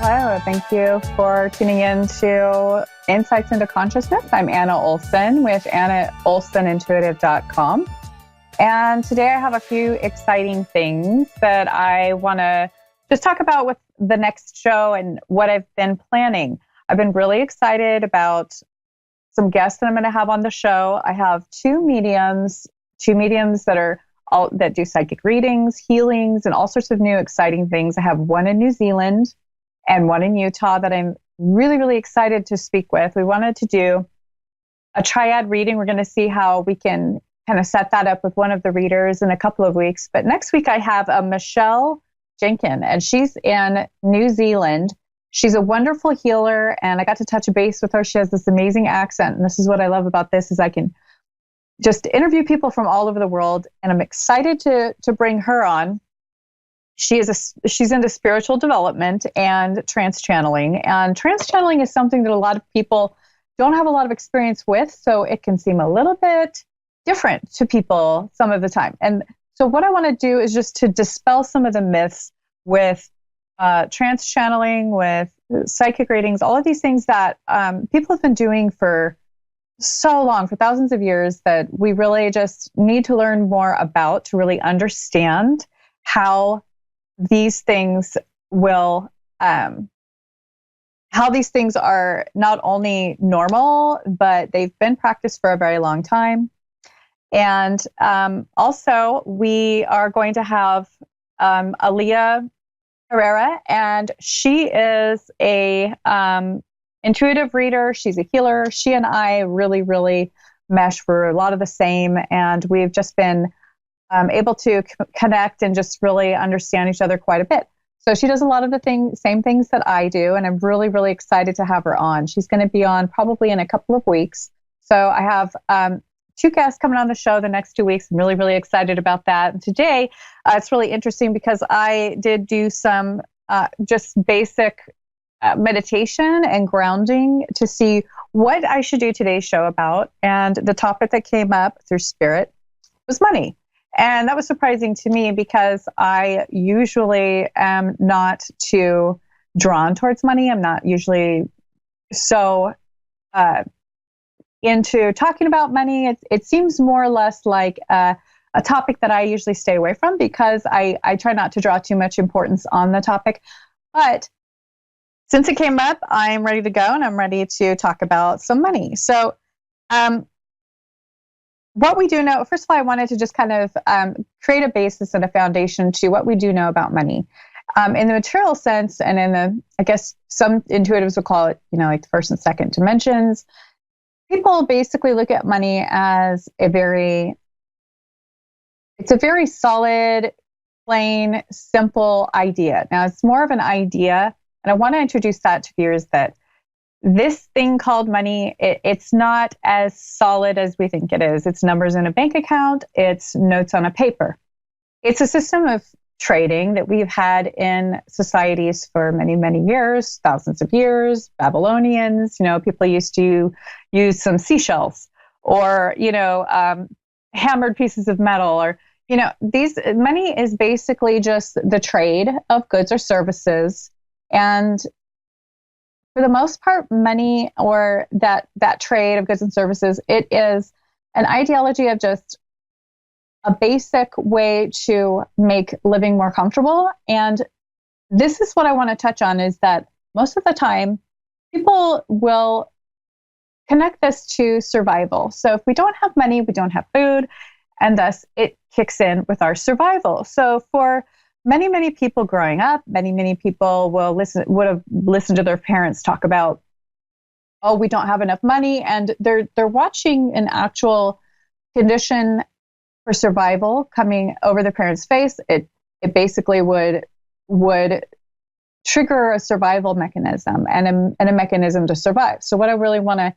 Hello, thank you for tuning in to Insights into Consciousness. I'm Anna Olsen with AnnaOlsenIntuitive.com. And today I have a few exciting things that I want to just talk about with the next show and what I've been planning. I've been really excited about some guests that I'm going to have on the show. I have two mediums that do psychic readings, healings, and all sorts of new exciting things. I have one in New Zealand and one in Utah that I'm really, really excited to speak with. We wanted to do a triad reading. We're going to see how we can kind of set that up with one of the readers in a couple of weeks. But next week I have Michelle Jenkin, and she's in New Zealand. She's a wonderful healer, and I got to touch a base with her. She has this amazing accent, and this is what I love about this, is I can just interview people from all over the world, and I'm excited to bring her on. She's into spiritual development and trance channeling. And trance channeling is something that a lot of people don't have a lot of experience with, so it can seem a little bit different to people some of the time. And so what I want to do is just to dispel some of the myths with trance channeling, with psychic readings, all of these things that people have been doing for so long, for thousands of years, that we really just need to learn more about to really understand how these things how these things are not only normal, but they've been practiced for a very long time. And also, we are going to have Aaliyah Herrera, and she is a intuitive reader. She's a healer. She and I really, really mesh. We're a lot of the same, and we've just been able to connect and just really understand each other quite a bit. So she does a lot of the same things that I do, and I'm really, really excited to have her on. She's going to be on probably in a couple of weeks. So I have two guests coming on the show the next 2 weeks. I'm really, really excited about that. And today, it's really interesting because I did do some just basic meditation and grounding to see what I should do today's show about. And the topic that came up through spirit was money. And that was surprising to me because I usually am not too drawn towards money. I'm not usually so into talking about money. It seems more or less like a topic that I usually stay away from because I try not to draw too much importance on the topic. But since it came up, I'm ready to go, and I'm ready to talk about some money. So what we do know, first of all, I wanted to just kind of create a basis and a foundation to what we do know about money. In the material sense, and in the, I guess some intuitives would call it, like the first and second dimensions, people basically look at money as it's a very solid, plain, simple idea. Now, it's more of an idea, and I want to introduce that to viewers that this thing called money, it's not as solid as we think it is. It's numbers in a bank account. It's notes on a paper. It's a system of trading that we've had in societies for many, many years, thousands of years. Babylonians, people used to use some seashells or, hammered pieces of metal, or, money is basically just the trade of goods or services. And for the most part, money, or that trade of goods and services, it is an ideology of just a basic way to make living more comfortable. And this is what I want to touch on, is that most of the time, people will connect this to survival. So if we don't have money, we don't have food, and thus it kicks in with our survival. So for many, many people growing up, many people would have listened to their parents talk about, oh, we don't have enough money, and they're watching an actual condition for survival coming over their parents' face. It basically would trigger a survival mechanism and a mechanism to survive. So what I really want to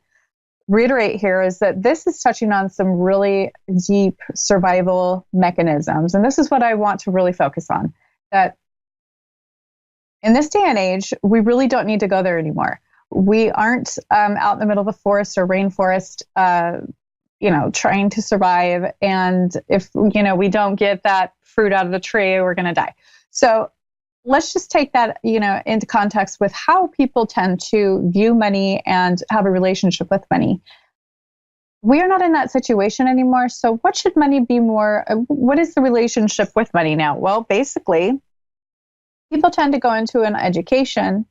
reiterate here is that this is touching on some really deep survival mechanisms. And this is what I want to really focus on, that in this day and age, we really don't need to go there anymore. We aren't out in the middle of a forest or rainforest, trying to survive. And if, we don't get that fruit out of the tree, we're going to die. So let's just take that, into context with how people tend to view money and have a relationship with money. We are not in that situation anymore. So what should money be more? What is the relationship with money now? Well, basically, people tend to go into an education,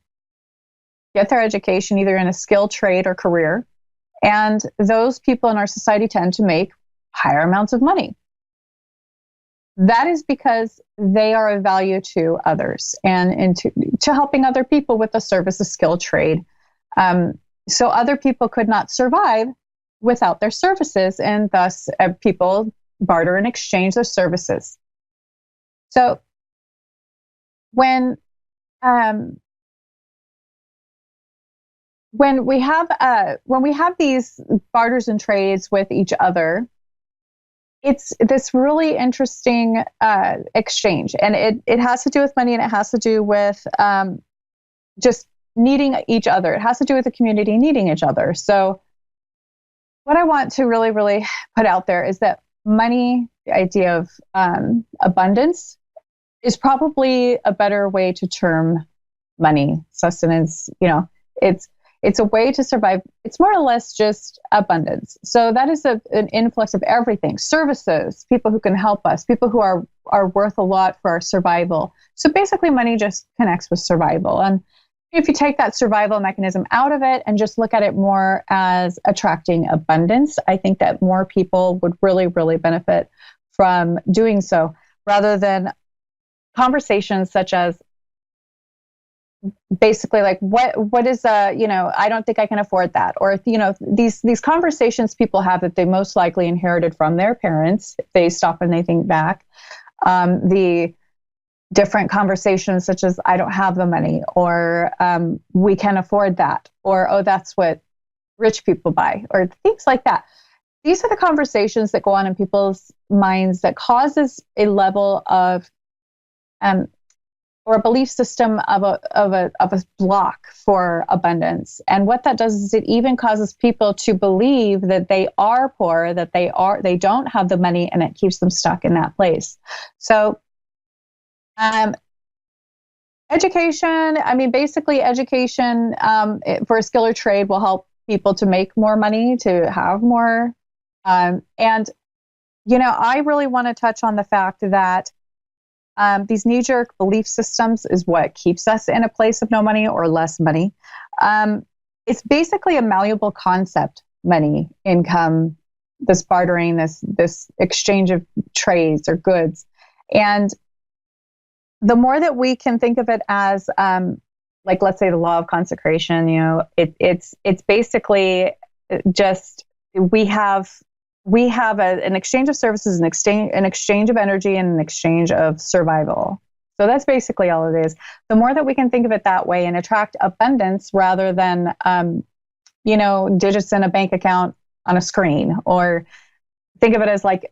get their education either in a skill, trade, or career. And those people in our society tend to make higher amounts of money. That is because they are of value to others and to helping other people with the service, a skill, trade. So other people could not survive without their services, and thus people barter and exchange their services. So when we have these barters and trades with each other, it's this really interesting exchange, and it has to do with money, and it has to do with just needing each other. It has to do with the community needing each other. So what I want to really, really put out there is that money, the idea of abundance, is probably a better way to term money. Sustenance, it's a way to survive. It's more or less just abundance. So that is an influx of everything: services, people who can help us, people who are worth a lot for our survival. So basically, money just connects with survival. And if you take that survival mechanism out of it and just look at it more as attracting abundance, I think that more people would really, really benefit from doing so, rather than conversations such as, basically, like, what is I don't think I can afford that, or these conversations people have that they most likely inherited from their parents. If they stop and they think back, the different conversations such as, I don't have the money, or we can afford that, or, oh, that's what rich people buy, or things like that. These are the conversations that go on in people's minds that causes a level of or a belief system of a block for abundance. And what that does is it even causes people to believe that they are poor, that they don't have the money, and it keeps them stuck in that place. So education, basically education for a skill or trade will help people to make more money, to have more. I really want to touch on the fact that these knee-jerk belief systems is what keeps us in a place of no money or less money. It's basically a malleable concept: money, income, this bartering, this exchange of trades or goods. And the more that we can think of it as, like, let's say the law of consecration, it's basically just we have an exchange of services, an exchange of energy, and an exchange of survival. So that's basically all it is. The more that we can think of it that way and attract abundance rather than, digits in a bank account on a screen, or think of it as like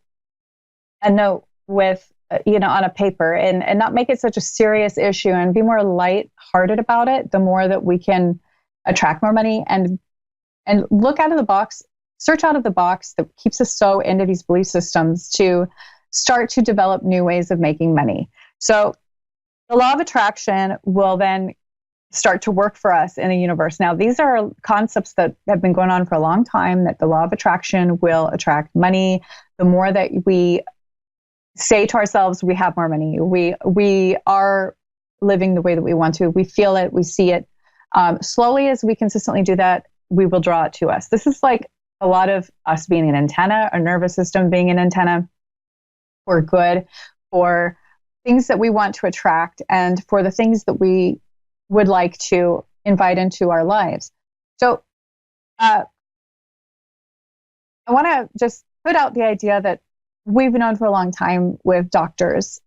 a note with, on a paper, and not make it such a serious issue and be more light-hearted about it, the more that we can attract more money and look out of the box, search out of the box that keeps us so into these belief systems to start to develop new ways of making money. So the law of attraction will then start to work for us in the universe. Now, these are concepts that have been going on for a long time, that the law of attraction will attract money. The more that we say to ourselves, we have more money, we are living the way that we want to, we feel it, we see it. Slowly, as we consistently do that, we will draw it to us. This is like a lot of us being an antenna, our nervous system being an antenna for good, for things that we want to attract, and for the things that we would like to invite into our lives. So I want to just put out the idea that we've known for a long time with doctors.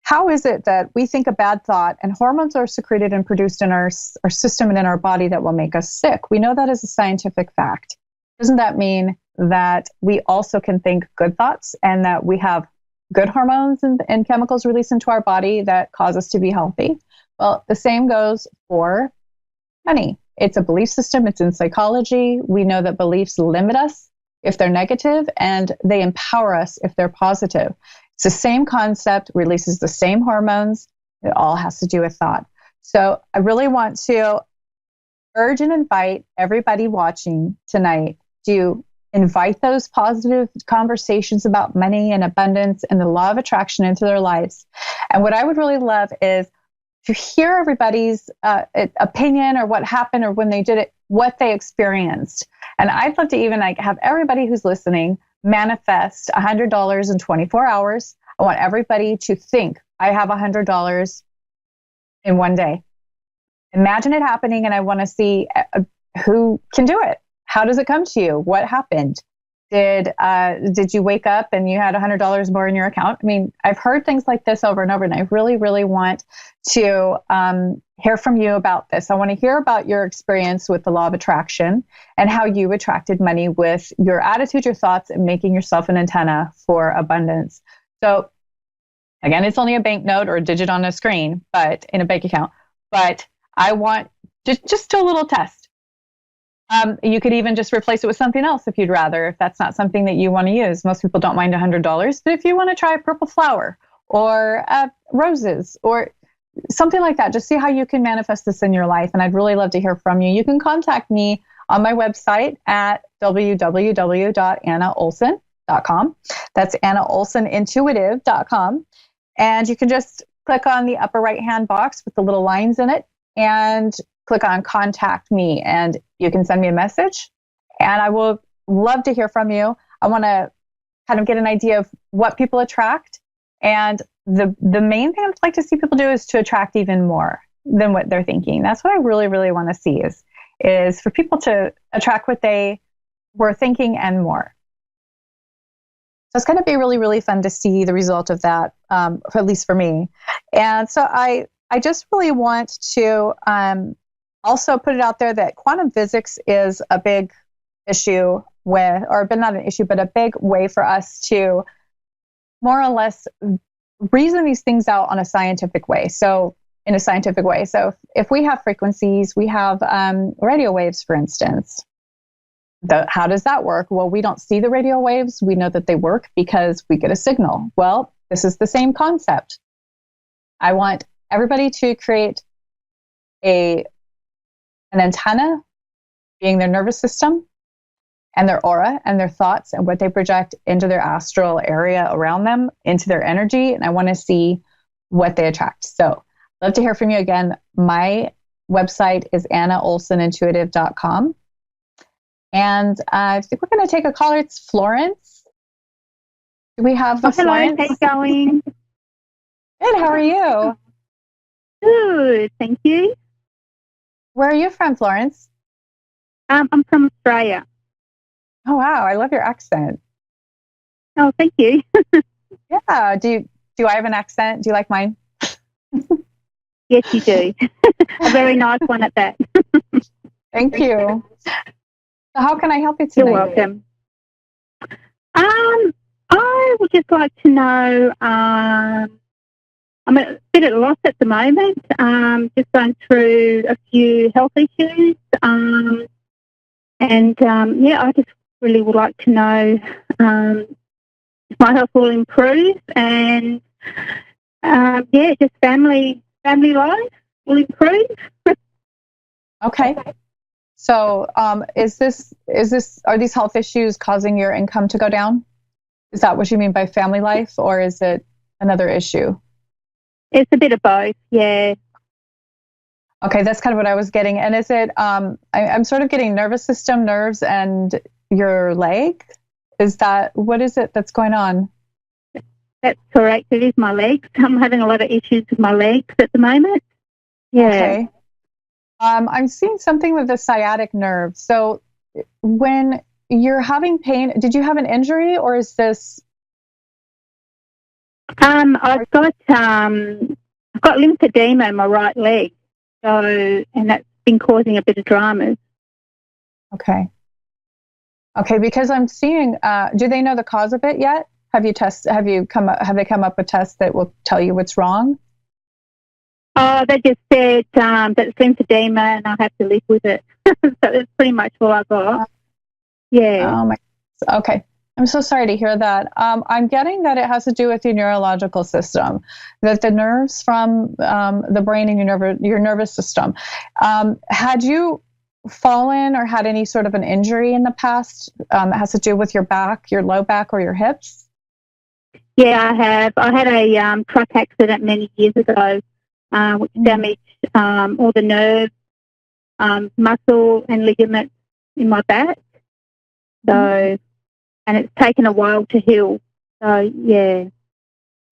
How is it that we think a bad thought and hormones are secreted and produced in our system and in our body that will make us sick? We know that as a scientific fact. Doesn't that mean that we also can think good thoughts and that we have good hormones and chemicals released into our body that cause us to be healthy? Well, the same goes for money. It's a belief system. It's in psychology. We know that beliefs limit us if they're negative, and they empower us if they're positive. It's the same concept, releases the same hormones, It all has to do with thought. So I really want to urge and invite everybody watching tonight to invite those positive conversations about money and abundance and the law of attraction into their lives. And what I would really love is to hear everybody's opinion or what happened or when they did it, what they experienced. And I'd love to even have everybody who's listening manifest $100 in 24 hours. I want everybody to think, I have $100 in one day. Imagine it happening, and I want to see who can do it. How does it come to you? What happened? Did you wake up and you had $100 more in your account? I mean, I've heard things like this over and over, and I really, really want to hear from you about this. I want to hear about your experience with the law of attraction and how you attracted money with your attitude, your thoughts, and making yourself an antenna for abundance. So again, it's only a banknote or a digit on a screen, but in a bank account. But I want just do a little test. You could even just replace it with something else if you'd rather, if that's not something that you want to use. Most people don't mind $100, but if you want to try a purple flower or roses or something like that, just see how you can manifest this in your life. And I'd really love to hear from you. You can contact me on my website at www.annaolsen.com. That's annaolsenintuitive.com. And you can just click on the upper right-hand box with the little lines in it and click on contact me, and you can send me a message, and I will love to hear from you. I want to kind of get an idea of what people attract, and the main thing I'd like to see people do is to attract even more than what they're thinking. That's what I really, really want to see is for people to attract what they were thinking and more. So it's going to be really, really fun to see the result of that, at least for me. And so I just really want to also put it out there that quantum physics is a big issue but not an issue, but a big way for us to more or less reason these things out on a scientific way. So in a scientific way. So if we have frequencies, we have radio waves, for instance. How does that work? Well, we don't see the radio waves. We know that they work because we get a signal. Well, this is the same concept. I want everybody to create an antenna, being their nervous system and their aura and their thoughts and what they project into their astral area around them, into their energy. And I want to see what they attract. So I'd love to hear from you again. My website is annaolsenintuitive.com. And I think we're going to take a caller. It's Florence. Do we have Florence? Hello, how's it going? Good, how are you? Good, thank you. Where are you from, Florence? I'm from Australia. Oh, wow. I love your accent. Oh, thank you. Yeah. Do I have an accent? Do you like mine? Yes, you do. A very nice one at that. Thank you. So how can I help you tonight? You're welcome. I would just like to know, I'm a bit at a loss at the moment, just going through a few health issues. I just really would like to know if my health will improve and, just family life will improve. Okay. So, are these health issues causing your income to go down? Is that what you mean by family life, or is it another issue? It's a bit of both, yeah. Okay, that's kind of what I was getting. And is it, I'm sort of getting nervous system, nerves, and your leg? What is it that's going on? That's correct. It is my legs. I'm having a lot of issues with my legs at the moment. Yeah. Okay. I'm seeing something with the sciatic nerve. So when you're having pain, did you have an injury, or is this? I've got lymphedema in my right leg, and that's been causing a bit of dramas. Okay. Okay, because I'm seeing. Do they know the cause of it yet? Have they come up with tests that will tell you what's wrong? They just said that it's lymphedema and I have to live with it. So that's pretty much all I got. Yeah. Oh my. Okay. I'm so sorry to hear that. I'm getting that it has to do with your neurological system, that the nerves from the brain and your nervous system. Had you fallen or had any sort of an injury in the past? It has to do with your back, your low back, or your hips? Yeah, I have. I had a truck accident many years ago, which damaged all the nerves, muscle, and ligaments in my back. So, and it's taken a while to heal. So, yeah.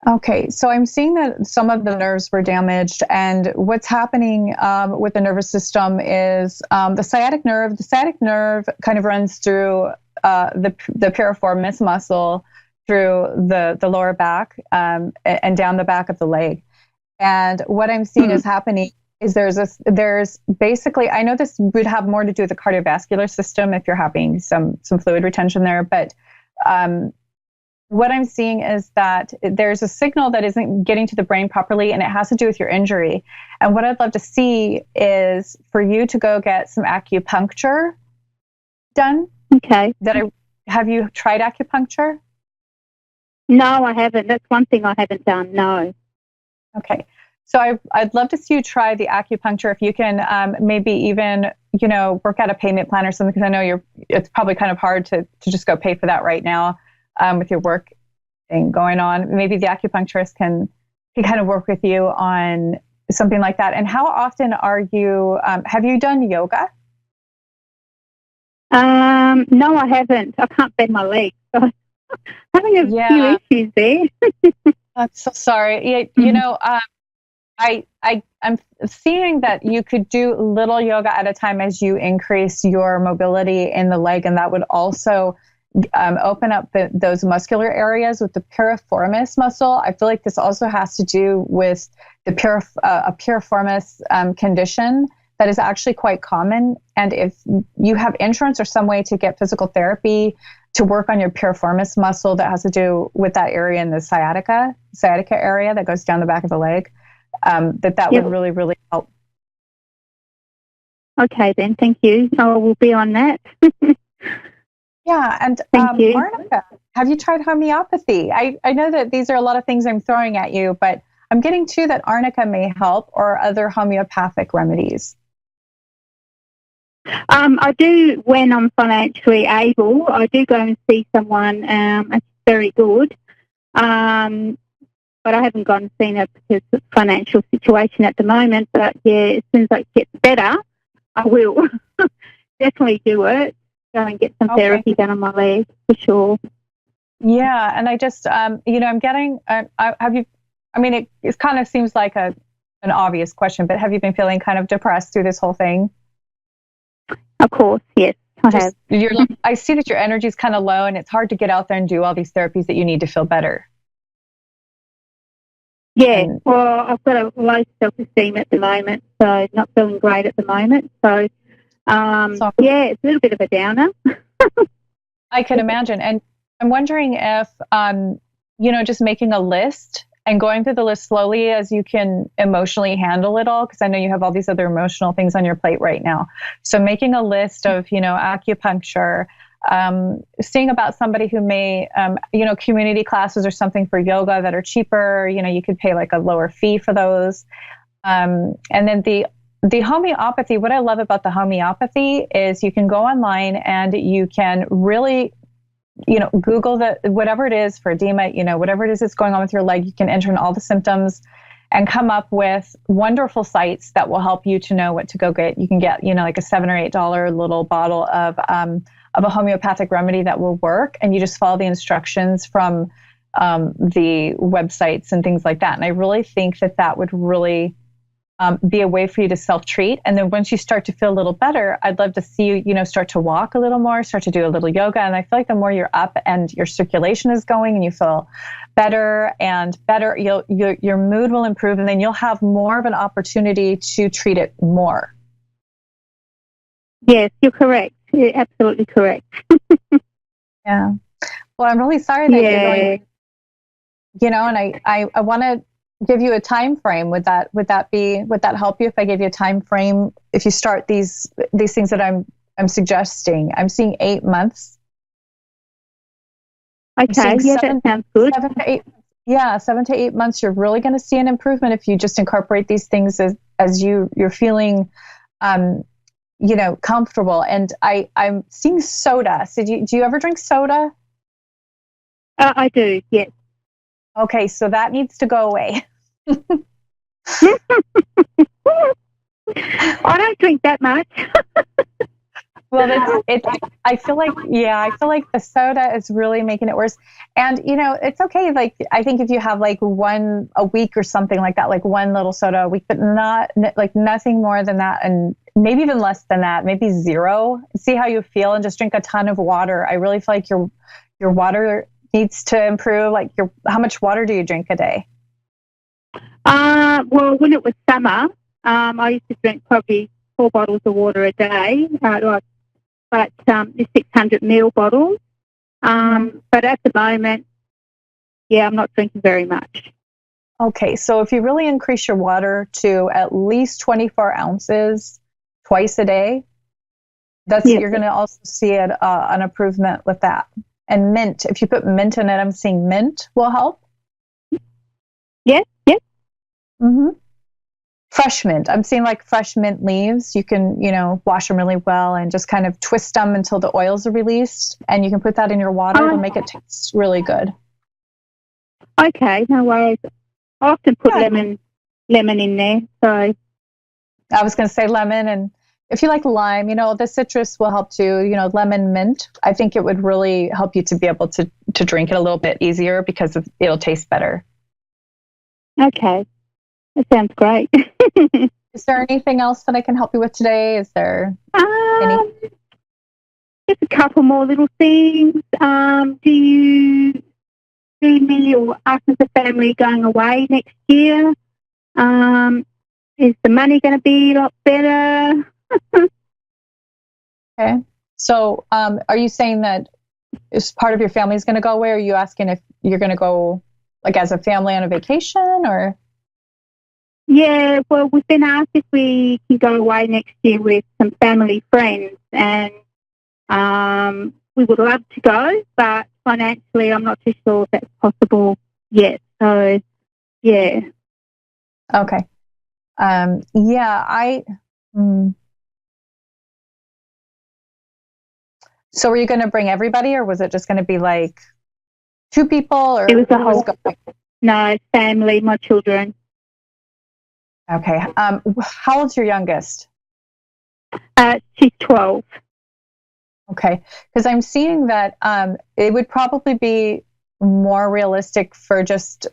Okay, so I'm seeing that some of the nerves were damaged, and what's happening with the nervous system is the sciatic nerve. The sciatic nerve kind of runs through the piriformis muscle through the lower back and down the back of the leg. And what I'm seeing is happening is there's basically, I know this would have more to do with the cardiovascular system if you're having some fluid retention there, but what I'm seeing is that there's a signal that isn't getting to the brain properly, and it has to do with your injury. And what I'd love to see is for you to go get some acupuncture done. Okay. Have you tried acupuncture? No, I haven't. That's one thing I haven't done. No. Okay. So I'd love to see you try the acupuncture if you can maybe even, work out a payment plan or something, because I know it's probably kind of hard to just go pay for that right now. With your work thing going on, maybe the acupuncturist can kind of work with you on something like that. And how often have you done yoga? No, I haven't. I can't bend my legs. So having a few issues there. I'm so sorry. I'm seeing that you could do little yoga at a time as you increase your mobility in the leg, and that would also open up those muscular areas with the piriformis muscle. I feel like this also has to do with a piriformis condition that is actually quite common. And if you have insurance or some way to get physical therapy to work on your piriformis muscle that has to do with that area in the sciatica area that goes down the back of the leg, that would really, really help. Okay, then. Thank you. I will be on that. Yeah, and Arnica, have you tried homeopathy? I know that these are a lot of things I'm throwing at you, but I'm getting to that Arnica may help, or other homeopathic remedies. I do, when I'm financially able, I do go and see someone. It's very good. But I haven't gone and seen her because of the financial situation at the moment. But yeah, as soon as I get better, I will definitely do it. Go and get some therapy done on my leg for sure. Yeah, and I just, I'm getting. It kind of seems like an obvious question, but have you been feeling kind of depressed through this whole thing? Of course, yes, I have. I see that your energy is kind of low, and it's hard to get out there and do all these therapies that you need to feel better. Yeah, well, I've got a low self-esteem at the moment, so not feeling great at the moment. So. Yeah, it's a little bit of a downer. I can imagine. And I'm wondering if, just making a list and going through the list slowly as you can emotionally handle it all, because I know you have all these other emotional things on your plate right now. So making a list of, acupuncture, seeing about somebody who may, community classes or something for yoga that are cheaper, you could pay like a lower fee for those. And then the homeopathy, what I love about the homeopathy is you can go online and you can really, Google whatever it is for edema, whatever it is that's going on with your leg, you can enter in all the symptoms and come up with wonderful sites that will help you to know what to go get. You can get, like a $7 or $8 little bottle of a homeopathic remedy that will work. And you just follow the instructions from the websites and things like that. And I really think that would really be a way for you to self-treat. And then once you start to feel a little better, I'd love to see you, start to walk a little more, start to do a little yoga. And I feel like the more you're up and your circulation is going and you feel better and better, your mood will improve, and then you'll have more of an opportunity to treat it more. Yes, you're correct. You're absolutely correct. Yeah. Well, I'm really sorry that you're going, and I want to give you a time frame. Would that help you if I gave you a time frame? If you start these things that I'm suggesting, I'm seeing 8 months. I'm Okay, seeing yeah, that sounds good. 7 to 8. Yeah, 7 to 8 months. You're really going to see an improvement if you just incorporate these things as you're feeling, um, comfortable. And I'm seeing soda. So do you ever drink soda? I do, yes. Okay, so that needs to go away. I don't drink that much. Well, it's I feel like, yeah, I feel like the soda is really making it worse. And it's okay. Like, I think if you have like one a week or something like that, like one little soda a week, but not like nothing more than that, and maybe even less than that, maybe zero. See how you feel, and just drink a ton of water. I really feel like your water needs to improve. Like, how much water do you drink a day? Well, when it was summer, I used to drink probably 4 bottles of water a day, but the 600 ml bottles. But at the moment, yeah, I'm not drinking very much. Okay, so if you really increase your water to at least 24 ounces twice a day, Yes. you're going to also see an improvement with that. And mint, if you put mint in it, I'm seeing mint will help. Yes, yes. Mm-hmm. Fresh mint. I'm seeing like fresh mint leaves. You can, wash them really well and just kind of twist them until the oils are released. And you can put that in your water to make it taste really good. Okay, no worries. I often put lemon in there. So I was going to say lemon, and if you like lime, the citrus will help too. Lemon mint. I think it would really help you to be able to drink it a little bit easier because it'll taste better. okay, that sounds great. Is there anything else that I can help you with today? Is there any? Just a couple more little things. Do you see me or us as a family going away next year? Is the money going to be a lot better? Okay. So, are you saying that is part of your family is going to go away? Or are you asking if you're going to go like as a family on a vacation or? Yeah, well, we've been asked if we can go away next year with some family friends, and we would love to go, but financially, I'm not too sure if that's possible yet. So, yeah. Okay. Yeah, So were you going to bring everybody, or was it just going to be like two people, or it was a whole no family, my children. Okay. How old's your youngest? She's 12. Okay, because I'm seeing that it would probably be more realistic for just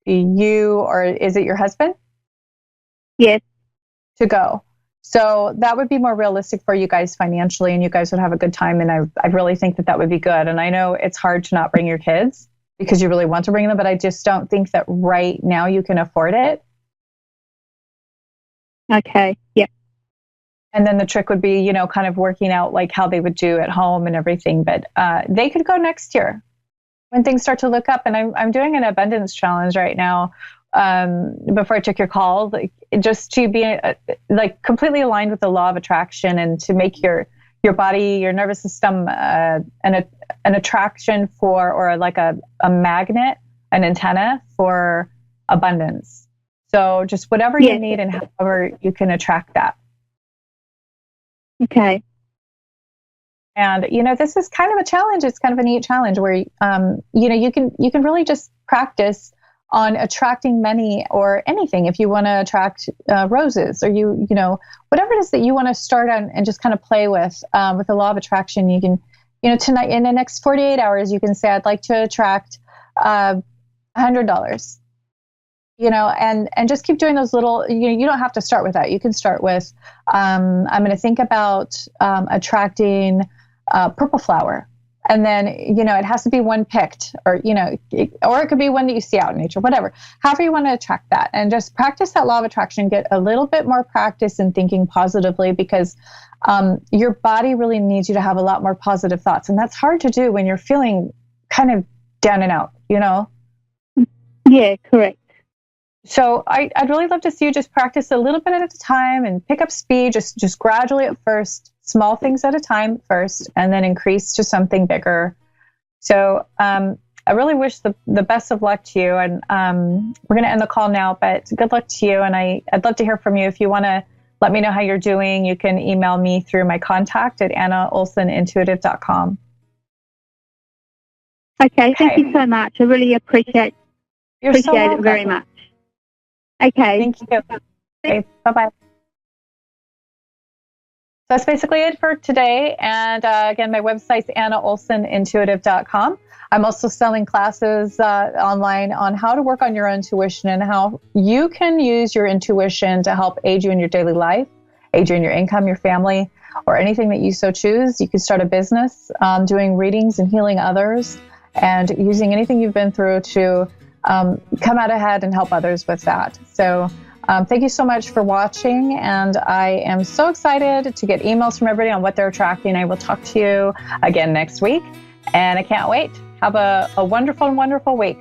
you, or is it your husband? Yes. To go. So that would be more realistic for you guys financially, and you guys would have a good time. And I really think that would be good. And I know it's hard to not bring your kids because you really want to bring them, but I just don't think that right now you can afford it. Okay. Yep. And then the trick would be, kind of working out like how they would do at home and everything. But they could go next year when things start to look up. And I'm doing an abundance challenge right now. Before I took your call, like just to be like completely aligned with the law of attraction, and to make your body, your nervous system, an attraction for, or like a magnet, an antenna for abundance. So just whatever you need and however you can attract that. Okay. And this is kind of a challenge. It's kind of a neat challenge where you can really just practice on attracting money or anything. If you want to attract roses, or whatever it is that you want to start on, and just kind of play with the law of attraction. You can, tonight, in the next 48 hours, you can say, I'd like to attract $100. And just keep doing those little, you don't have to start with that. You can start with, I'm going to think about attracting purple flower. And then, it has to be one picked, or it could be one that you see out in nature, whatever. However you want to attract that, and just practice that law of attraction. Get a little bit more practice in thinking positively, because your body really needs you to have a lot more positive thoughts. And that's hard to do when you're feeling kind of down and out, Yeah, correct. So I'd really love to see you just practice a little bit at a time and pick up speed, just gradually at first, small things at a time first, and then increase to something bigger. So I really wish the best of luck to you. And we're going to end the call now, but good luck to you. And I'd love to hear from you. If you want to let me know how you're doing, you can email me through my contact at annaolsenintuitive.com. Okay, thank you so much. I really appreciate it very much. Okay. Thank you. Okay, bye-bye. So that's basically it for today. And again, my website's annaolsenintuitive.com. I'm also selling classes online on how to work on your intuition and how you can use your intuition to help aid you in your daily life, aid you in your income, your family, or anything that you so choose. You can start a business doing readings and healing others and using anything you've been through to come out ahead and help others with that. So thank you so much for watching, and I am so excited to get emails from everybody on what they're attracting. I will talk to you again next week, and I can't wait. Have a wonderful, wonderful week.